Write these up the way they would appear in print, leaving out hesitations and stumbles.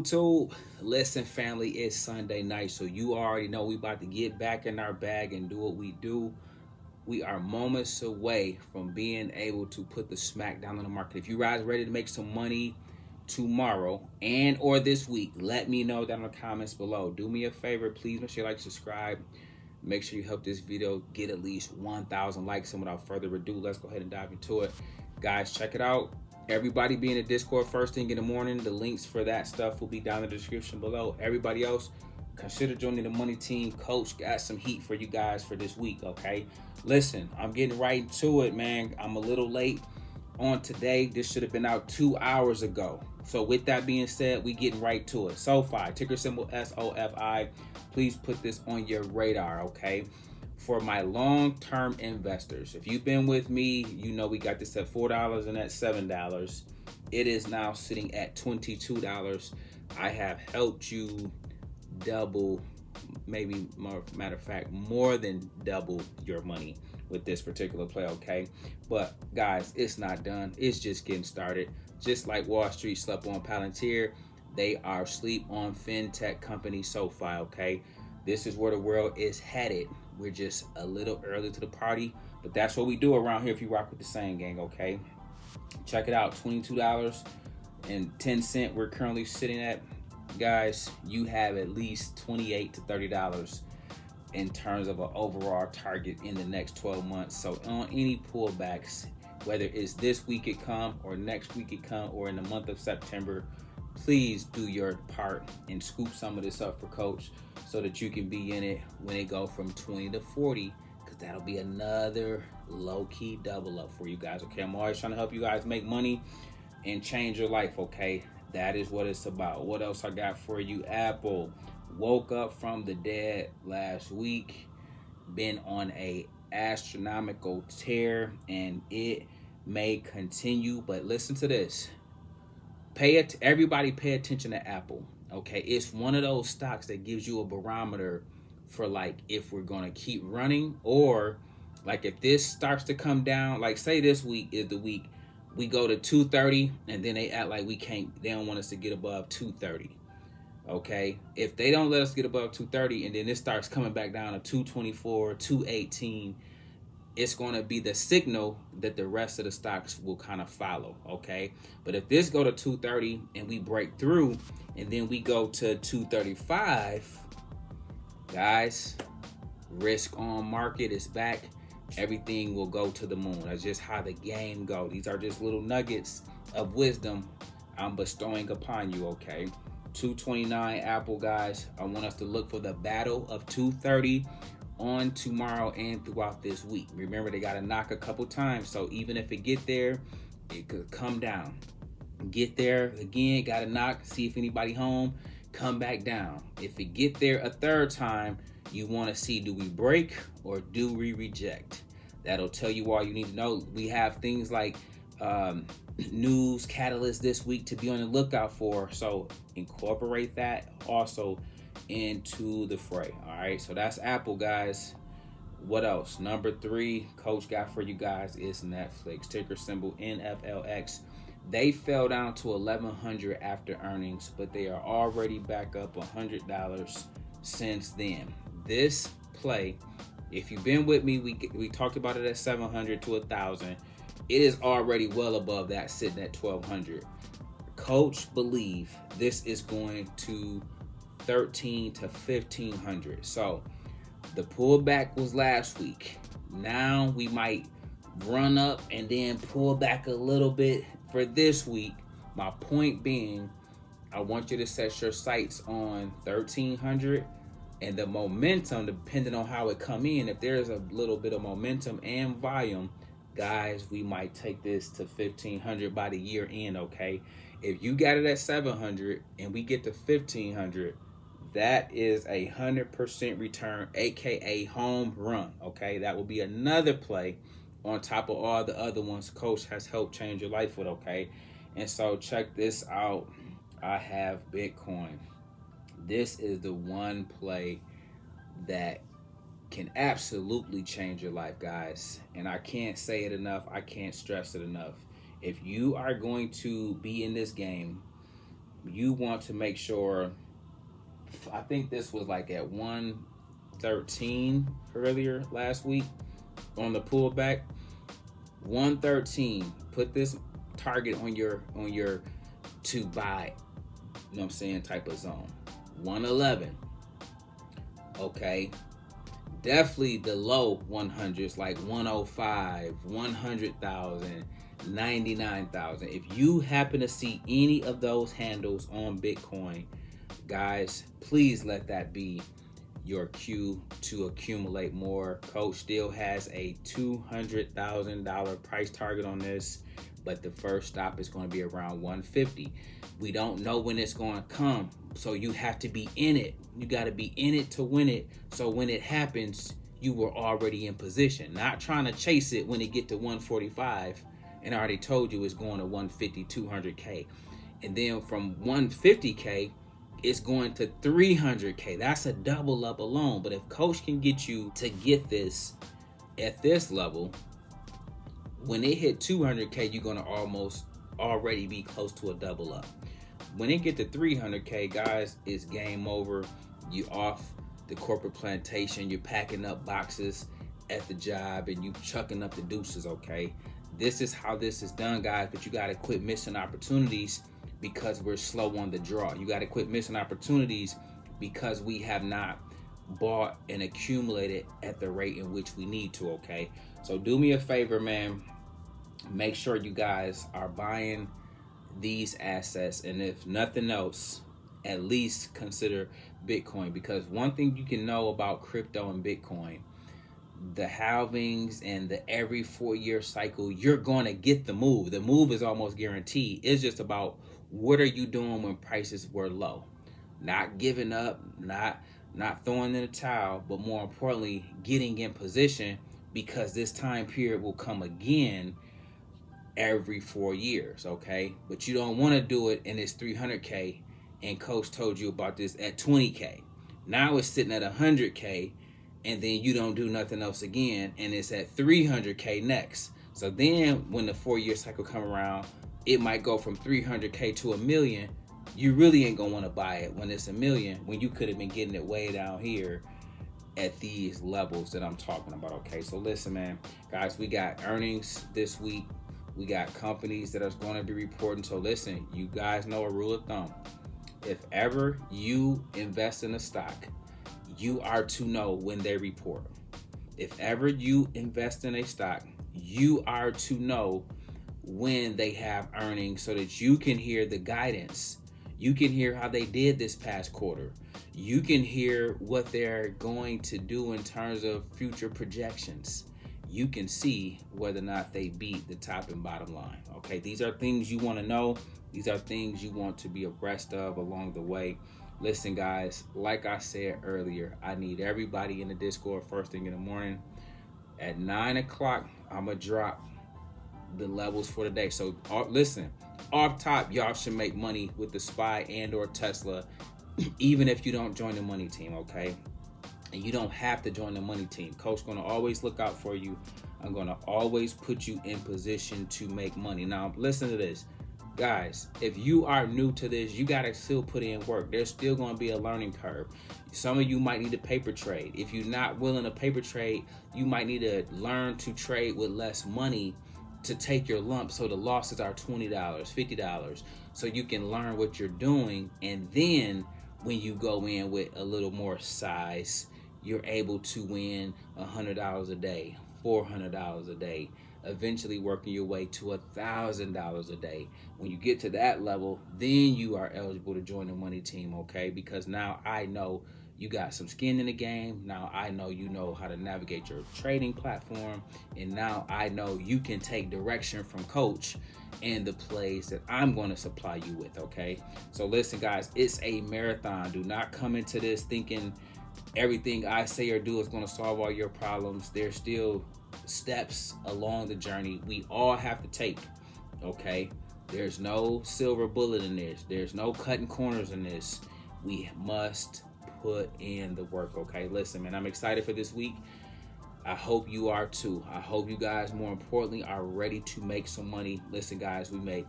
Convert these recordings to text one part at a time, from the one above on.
YouTube. Listen, family, it's Sunday night, so you already know we about to get back in our bag and do what we do. We are moments away from being able to put the smack down on the market. If you guys ready to make some money tomorrow and or this week, let me know down in the comments below. Do me a favor, please make sure you like, subscribe. Make sure you help this video get at least 1,000 likes. And without further ado, let's go ahead and dive into it. Guys, check it out. Everybody be in the Discord first thing in the morning. The links for that stuff will be down in the description below. Everybody else, consider joining the money team. Coach got some heat for you guys for this week, okay? Listen, I'm getting right to it, man. I'm a little late on today. This should have been out 2 hours ago. So with that being said, we getting right to it. SoFi, ticker symbol SOFI. Please put this on your radar, okay? For my long-term investors, if you've been with me, you know we got this at $4 and at $7. It is now sitting at $22. I have helped you double, maybe more, matter of fact, more than double your money with this particular play, okay? But guys, it's not done. It's just getting started. Just like Wall Street slept on Palantir, they are asleep on fintech company SoFi, okay? This is where the world is headed. We're just a little early to the party, but that's what we do around here if you rock with the same gang, okay? Check it out, $22.10 we're currently sitting at. Guys, you have at least $28 to $30 in terms of an overall target in the next 12 months. So on any pullbacks, whether it's this week it come or next week it come or in the month of September, please do your part and scoop some of this up for Coach so that you can be in it when it go from 20 to 40, because that'll be another low-key double up for you guys, okay? I'm always trying to help you guys make money and change your life, okay? That is what it's about. What else I got for you? Apple woke up from the dead last week, been on a astronomical tear, and it may continue, but listen to this. Everybody pay attention to Apple, okay? It's one of those stocks that gives you a barometer for like if we're going to keep running, or like if this starts to come down, like say this week is the week we go to 230 and then they act like they don't want us to get above 230, okay? If they don't let us get above 230 and then it starts coming back down to 224, 218, it's going to be the signal that the rest of the stocks will kind of follow, okay? But if this go to 230 and we break through and then we go to 235, guys, risk on market is back. Everything will go to the moon. That's just how the game go. These are just little nuggets of wisdom I'm bestowing upon you, okay? 229 Apple, guys. I want us to look for the battle of 230 on tomorrow and throughout this week. Remember, they got to knock a couple times, so even if it get there, it could come down. Get there again, got to knock, see if anybody home, come back down. If it get there a third time, you want to see, do we break or do we reject? That'll tell you all you need to know. We have things like news catalysts this week to be on the lookout for, so incorporate that also into the fray. All right, so that's Apple, guys. What else? Number 3 Coach got for you guys is Netflix, ticker symbol NFLX. They fell down to 1,100 after earnings, but they are already back up $100 since then. This play, if you've been with me, we talked about it at 700 to 1,000. It is already well above that, sitting at 1,200. Coach believe this is going to 13 to 1,500. So the pullback was last week. Now we might run up and then pull back a little bit for this week. My point being, I want you to set your sights on 1,300 and the momentum, depending on how it come in. If there's a little bit of momentum and volume, guys, we might take this to 1,500 by the year end, okay? If you got it at 700 and we get to 1,500, that is 100% return, aka home run, okay? That will be another play on top of all the other ones Coach has helped change your life with, okay? And so check this out. I have Bitcoin. This is the one play that can absolutely change your life, guys. And I can't say it enough. I can't stress it enough. If you are going to be in this game, You want to make sure, I think this was like at 113 earlier last week on the pullback. 113. Put this target on your to buy, you know what I'm saying, type of zone. 111. Okay. Definitely the low 100s like 105, 100,000, 99,000. If you happen to see any of those handles on Bitcoin, guys, please let that be your cue to accumulate more. Coach still has a $200,000 price target on this, but the first stop is going to be around 150. We don't know when it's going to come, so you have to be in it. You got to be in it to win it, so when it happens, you were already in position. Not trying to chase it when it get to 145 and I already told you it's going to 150, 200K. And then from 150K, it's going to 300K. That's a double up alone. But if Coach can get you to get this at this level, when it hit 200K, you're going to almost already be close to a double up. When it get to 300K, guys, it's game over. You off the corporate plantation. You're packing up boxes at the job and you chucking up the deuces, okay? This is how this is done, guys, but you got to quit missing opportunities because we're slow on the draw. You got to quit missing opportunities because we have not bought and accumulated at the rate in which we need to, okay? So do me a favor, man. Make sure you guys are buying these assets, and if nothing else, at least consider Bitcoin, because one thing you can know about crypto and Bitcoin, the halvings and the every 4-year cycle, you're going to get the move. The move is almost guaranteed. It's just about what are you doing when prices were low? Not giving up, not throwing in the towel, but more importantly, getting in position, because this time period will come again every 4 years, okay? But you don't want to do it and it's 300K and Coach told you about this at 20K. Now it's sitting at 100K and then you don't do nothing else again and it's at 300K next. So then when the 4-year cycle come around, it might go from 300K to $1 million. You really ain't gonna want to buy it when it's $1 million, when you could have been getting it way down here at these levels that I'm talking about, okay? So listen, man, guys, we got earnings this week. We got companies that are going to be reporting. So listen, you guys know a rule of thumb. If ever you invest in a stock, you are to know when they report. If ever you invest in a stock, you are to know when they have earnings so that you can hear the guidance. You can hear how they did this past quarter. You can hear what they're going to do in terms of future projections. You can see whether or not they beat the top and bottom line. Okay, these are things you want to know. These are things you want to be abreast of along the way. Listen, guys, like I said earlier, I need everybody in the Discord first thing in the morning. At 9 o'clock, I'm going to drop the levels for the day. So listen, off top, y'all should make money with the SPY and or Tesla, even if you don't join the money team, okay? And you don't have to join the money team. Coach going to always look out for you. I'm going to always put you in position to make money. Now, listen to this. Guys, if you are new to this, you got to still put in work. There's still going to be a learning curve. Some of you might need a paper trade. If you're not willing to paper trade, you might need to learn to trade with less money to take your lump, so the losses are $20, $50, so you can learn what you're doing. And then when you go in with a little more size, you're able to win $100 a day, $400 a day, eventually working your way to $1,000 a day. When you get to that level, then you are eligible to join the money team, okay? Because now I know you got some skin in the game. Now I know you know how to navigate your trading platform. And now I know you can take direction from Coach and the plays that I'm going to supply you with, okay? So listen, guys, it's a marathon. Do not come into this thinking everything I say or do is going to solve all your problems. There's still steps along the journey we all have to take, okay? There's no silver bullet in this. There's no cutting corners in this. We must put in the work, okay? Listen, man, I'm excited for this week. I hope you are too. I hope you guys, more importantly, are ready to make some money. Listen, guys, we make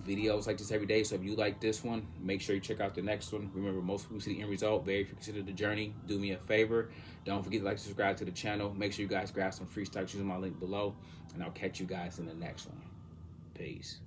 videos like this every day. So if you like this one, make sure you check out the next one. Remember, most people see the end result. Very few consider the journey. Do me a favor. Don't forget to like, subscribe to the channel. Make sure you guys grab some free stocks using my link below. And I'll catch you guys in the next one. Peace.